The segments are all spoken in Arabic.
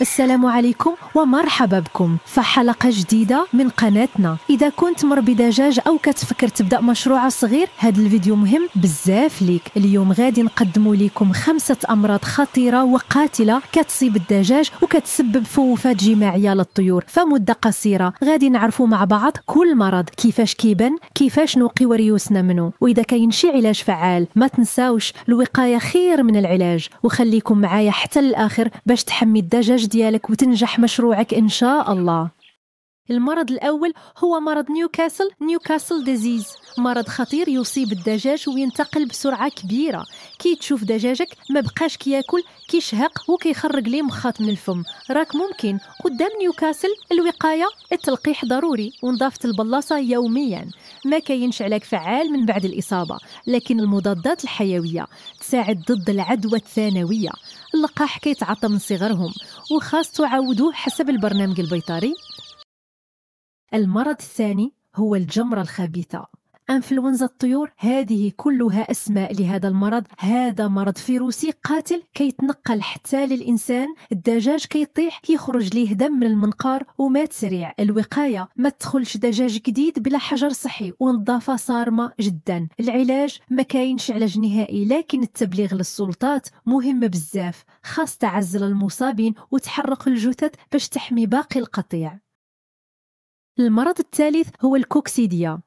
السلام عليكم ومرحبا بكم في حلقة جديدة من قناتنا. إذا كنت مربي دجاج أو كتفكر تبدأ مشروع صغير، هذا الفيديو مهم بزاف ليك. اليوم غادي نقدموا لكم 5 أمراض خطيرة وقاتلة كتصيب الدجاج وكتسبب في وفاة جماعية للطيور فمدة قصيرة. غادي نعرفوا مع بعض كل مرض كيفاش كيبان، كيفاش نوقيو ريوسنا منه، وإذا كاين شي علاج فعال. ما تنساوش الوقاية خير من العلاج، وخليكم معايا حتى الآخر باش تحمي الدجاج ديالك وتنجح مشروعك إن شاء الله. المرض الأول هو مرض نيوكاسل ديزيز. مرض خطير يصيب الدجاج وينتقل بسرعة كبيرة. كي تشوف دجاجك ما بقاش كياكل، كيشهق وكيخرج ليه مخاط من الفم، راك ممكن قدام نيوكاسل. الوقاية، التلقيح ضروري ونظافة البلاصة يوميا. ما كاينش علاج فعال من بعد الإصابة، لكن المضادات الحيوية تساعد ضد العدوى الثانوية. اللقاح كيتعطى من صغرهم وخاص تعودوه حسب البرنامج البيطري. المرض الثاني هو الجمرة الخبيثة، انفلونزا الطيور. هذه كلها اسماء لهذا المرض. هذا مرض فيروسي قاتل كيتنقل حتى للإنسان. الدجاج كيطيح، كيخرج ليه دم من المنقار ومات سريع. الوقاية، ما تدخلش دجاج جديد بلا حجر صحي ونظافة صارمة جدا. العلاج، ما كاينش علاج نهائي، لكن التبليغ للسلطات مهم بزاف. خاص تعزل المصابين وتحرق الجثث باش تحمي باقي القطيع. المرض الثالث هو الكوكسيديا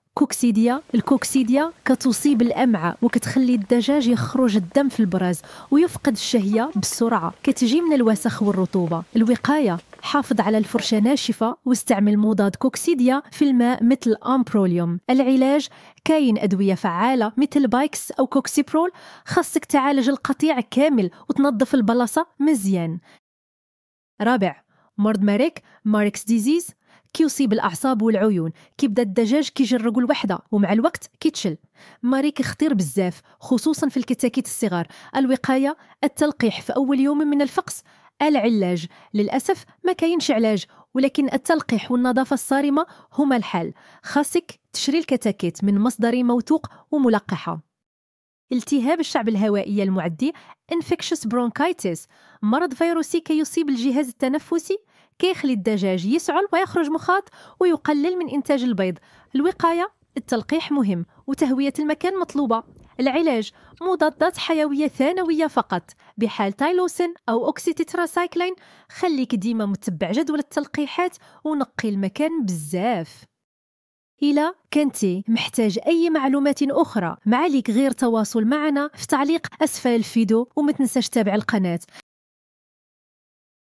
كتصيب الأمعاء وكتخلي الدجاج يخرج الدم في البراز ويفقد الشهية بسرعة. كتجي من الوسخ والرطوبة. الوقاية، حافظ على الفرشة ناشفة واستعمل مضاد كوكسيديا في الماء مثل أمبروليوم. العلاج، كاين أدوية فعالة مثل بايكس أو كوكسيبرول. خاصك تعالج القطيع كامل وتنظف البلاصة مزيان. رابع، مرض ماركس ديزيز، كيصيب الأعصاب والعيون. كيبدا الدجاج كيجرق الوحدة ومع الوقت كيتشل. ماريك خطير بزاف خصوصا في الكتاكيت الصغار. الوقاية، التلقيح في أول يوم من الفقس. العلاج، للأسف ما كاينش علاج، ولكن التلقيح والنظافة الصارمة هما الحل. خاصك تشري الكتاكيت من مصدر موثوق وملقحة. التهاب الشعب الهوائي المعدي، infectious bronchitis، مرض فيروسي كيصيب الجهاز التنفسي. كيخلي الدجاج يسعل ويخرج مخاط ويقلل من إنتاج البيض. الوقاية، التلقيح مهم وتهوية المكان مطلوبة. العلاج، مضادات حيوية ثانوية فقط بحال تايلوسين أو أوكسيتيتراسايكلين. خليك ديما متبع جدول التلقيحات ونقي المكان بزاف. إلا كنتي محتاج أي معلومات أخرى، معليك غير تواصل معنا في تعليق أسفل الفيديو، وما تنساش تابع القناة.